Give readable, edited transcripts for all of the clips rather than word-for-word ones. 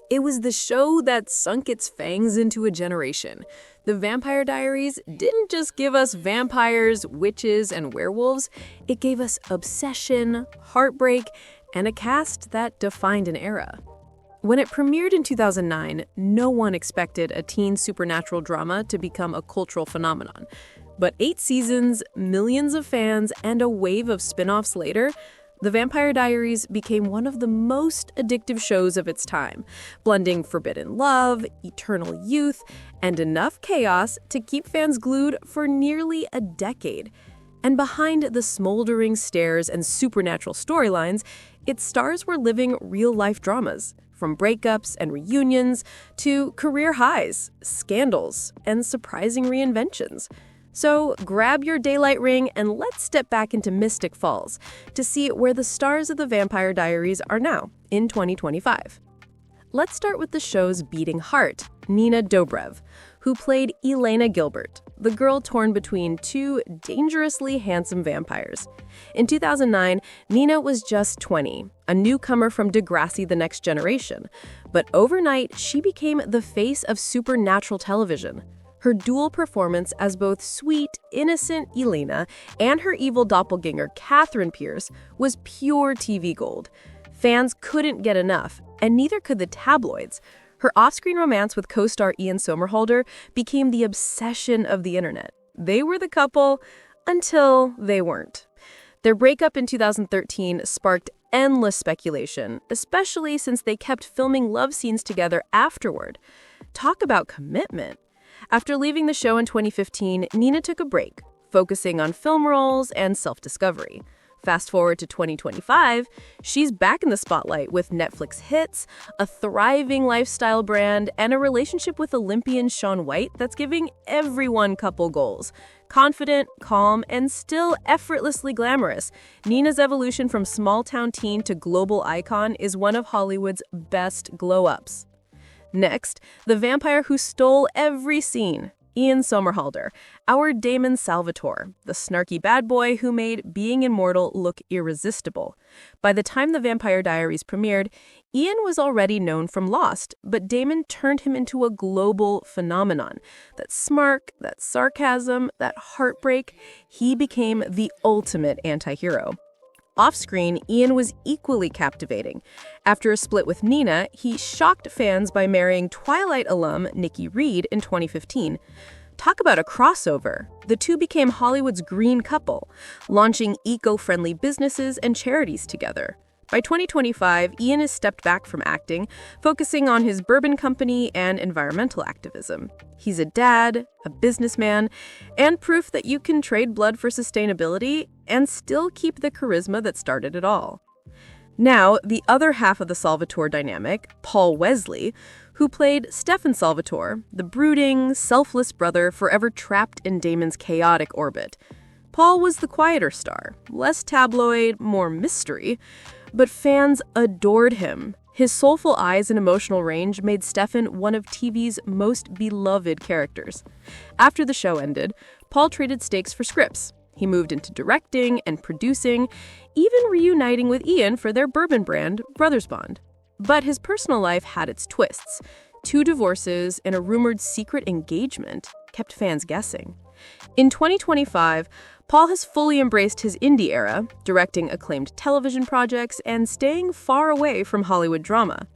It was the show that sunk its fangs into a generation. The Vampire Diaries didn't just give us vampires, witches, and werewolves, it gave us obsession, heartbreak, and a cast that defined an era. When it premiered in 2009, no one expected a teen supernatural drama to become a cultural phenomenon. But 8 seasons, millions of fans, and a wave of spin-offs later, The Vampire Diaries became one of the most addictive shows of its time, blending forbidden love, eternal youth, and enough chaos to keep fans glued for nearly a decade. And behind the smoldering stares and supernatural storylines, its stars were living real-life dramas, from breakups and reunions to career highs, scandals, and surprising reinventions. So grab your daylight ring and let's step back into Mystic Falls to see where the stars of the Vampire Diaries are now in 2025. Let's start with the show's beating heart, Nina Dobrev, who played Elena Gilbert, the girl torn between 2 dangerously handsome vampires. In 2009, Nina was just 20, a newcomer from Degrassi: The Next Generation. But overnight, she became the face of supernatural television. Her dual performance as both sweet, innocent Elena and her evil doppelganger, Catherine Pierce, was pure TV gold. Fans couldn't get enough, and neither could the tabloids. Her off-screen romance with co-star Ian Somerhalder became the obsession of the internet. They were the couple until they weren't. Their breakup in 2013 sparked endless speculation, especially since they kept filming love scenes together afterward. Talk about commitment. After leaving the show in 2015, Nina took a break, focusing on film roles and self-discovery. Fast forward to 2025, she's back in the spotlight with Netflix hits, a thriving lifestyle brand, and a relationship with Olympian Shaun White that's giving everyone couple goals. Confident, calm, and still effortlessly glamorous, Nina's evolution from small-town teen to global icon is one of Hollywood's best glow-ups. Next, the vampire who stole every scene, Ian Somerhalder, our Damon Salvatore, the snarky bad boy who made being immortal look irresistible. By the time The Vampire Diaries premiered, Ian was already known from Lost, but Damon turned him into a global phenomenon. That smirk, that sarcasm, that heartbreak, he became the ultimate anti-hero. Off-screen, Ian was equally captivating. After a split with Nina, he shocked fans by marrying Twilight alum Nikki Reed in 2015. Talk about a crossover. The two became Hollywood's green couple, launching eco-friendly businesses and charities together. By 2025, Ian has stepped back from acting, focusing on his bourbon company and environmental activism. He's a dad, a businessman, and proof that you can trade blood for sustainability and still keep the charisma that started it all. Now, the other half of the Salvatore dynamic, Paul Wesley, who played Stefan Salvatore, the brooding, selfless brother forever trapped in Damon's chaotic orbit. Paul was the quieter star, less tabloid, more mystery, but fans adored him. His soulful eyes and emotional range made Stefan one of TV's most beloved characters. After the show ended, Paul traded stakes for scripts. He moved into directing and producing, even reuniting with Ian for their bourbon brand, Brothers Bond. But his personal life had its twists. 2 divorces and a rumored secret engagement kept fans guessing. In 2025, Paul has fully embraced his indie era, directing acclaimed television projects and staying far away from Hollywood drama.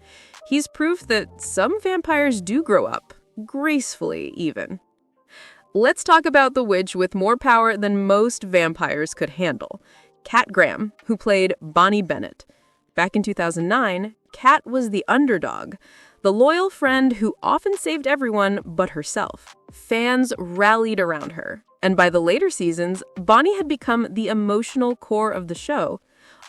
He's proof that some vampires do grow up, gracefully even. Let's talk about the witch with more power than most vampires could handle, Kat Graham, who played Bonnie Bennett. Back in 2009, Kat was the underdog, the loyal friend who often saved everyone but herself. Fans rallied around her, and by the later seasons, Bonnie had become the emotional core of the show.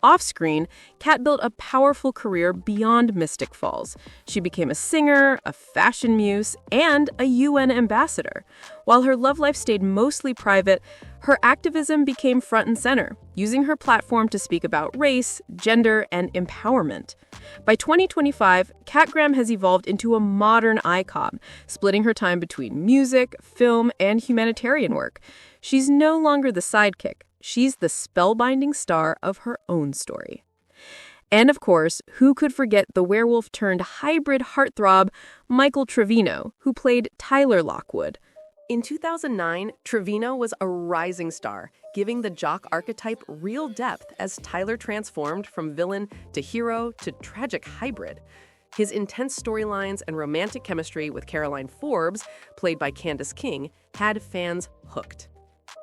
Off-screen, Kat built a powerful career beyond Mystic Falls. She became a singer, a fashion muse, and a UN ambassador. While her love life stayed mostly private, her activism became front and center, using her platform to speak about race, gender, and empowerment. By 2025, Kat Graham has evolved into a modern icon, splitting her time between music, film, and humanitarian work. She's no longer the sidekick. She's the spellbinding star of her own story. And of course, who could forget the werewolf-turned-hybrid heartthrob Michael Trevino, who played Tyler Lockwood. In 2009, Trevino was a rising star, giving the jock archetype real depth as Tyler transformed from villain to hero to tragic hybrid. His intense storylines and romantic chemistry with Caroline Forbes, played by Candace King, had fans hooked.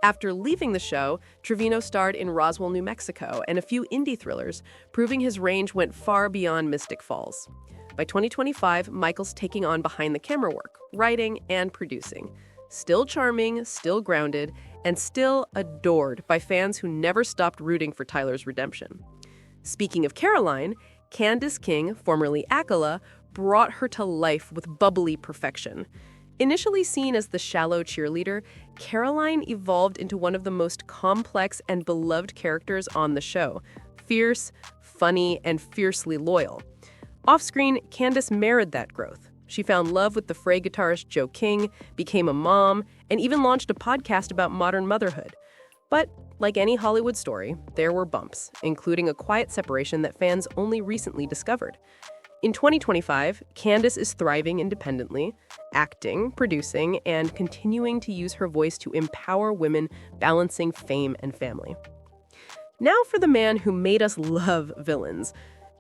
After leaving the show, Trevino starred in Roswell, New Mexico, and a few indie thrillers, proving his range went far beyond Mystic Falls. By 2025, Michael's taking on behind-the-camera work, writing and producing. Still charming, still grounded, and still adored by fans who never stopped rooting for Tyler's redemption. Speaking of Caroline, Candace King, formerly Akala, brought her to life with bubbly perfection. Initially seen as the shallow cheerleader, Caroline evolved into one of the most complex and beloved characters on the show, fierce, funny, and fiercely loyal. Off-screen, Candace married that growth. She found love with the Fray guitarist Joe King, became a mom, and even launched a podcast about modern motherhood. But like any Hollywood story, there were bumps, including a quiet separation that fans only recently discovered. In 2025, Candace is thriving independently, acting, producing, and continuing to use her voice to empower women balancing fame and family. Now for the man who made us love villains.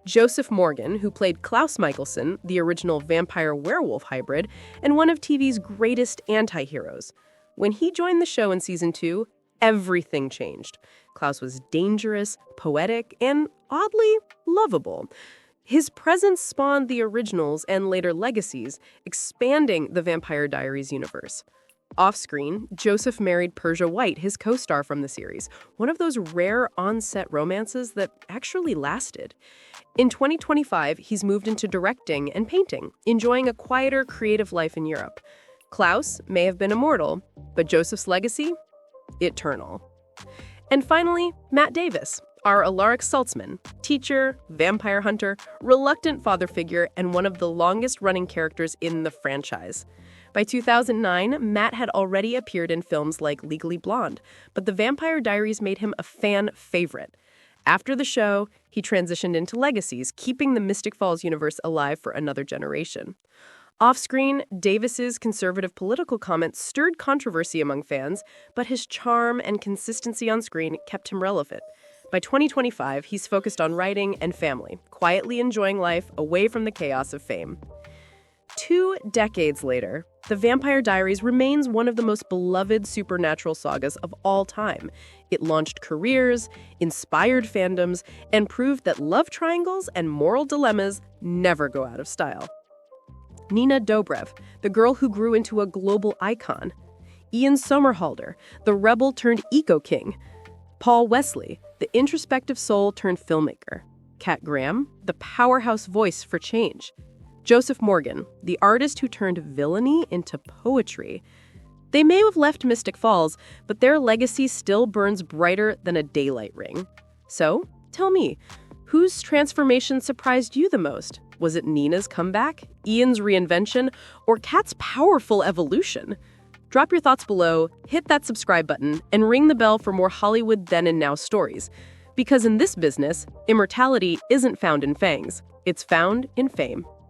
Joseph Morgan, who played Klaus Michelson, the original vampire-werewolf hybrid, and one of TV's greatest anti-heroes. When he joined the show in season 2, everything changed. Klaus was dangerous, poetic, and oddly lovable. His presence spawned the originals and later legacies, expanding the Vampire Diaries universe. Off-screen, Joseph married Persia White, his co-star from the series, one of those rare on-set romances that actually lasted. In 2025, he's moved into directing and painting, enjoying a quieter, creative life in Europe. Klaus may have been immortal, but Joseph's legacy? Eternal. And finally, Matt Davis, our Alaric Saltzman, teacher, vampire hunter, reluctant father figure, and one of the longest-running characters in the franchise. By 2009, Matt had already appeared in films like Legally Blonde, but The Vampire Diaries made him a fan favorite. After the show, he transitioned into legacies, keeping the Mystic Falls universe alive for another generation. Off-screen, Davis's conservative political comments stirred controversy among fans, but his charm and consistency on screen kept him relevant. By 2025, he's focused on writing and family, quietly enjoying life away from the chaos of fame. 2 decades later, The Vampire Diaries remains one of the most beloved supernatural sagas of all time. It launched careers, inspired fandoms, and proved that love triangles and moral dilemmas never go out of style. Nina Dobrev, the girl who grew into a global icon. Ian Somerhalder, the rebel-turned-eco-king. Paul Wesley, the introspective soul-turned-filmmaker. Kat Graham, the powerhouse voice for change. Joseph Morgan, the artist who turned villainy into poetry. They may have left Mystic Falls, but their legacy still burns brighter than a daylight ring. So, tell me, whose transformation surprised you the most? Was it Nina's comeback, Ian's reinvention, or Kat's powerful evolution? Drop your thoughts below, hit that subscribe button, and ring the bell for more Hollywood then and now stories. Because in this business, immortality isn't found in fangs, it's found in fame.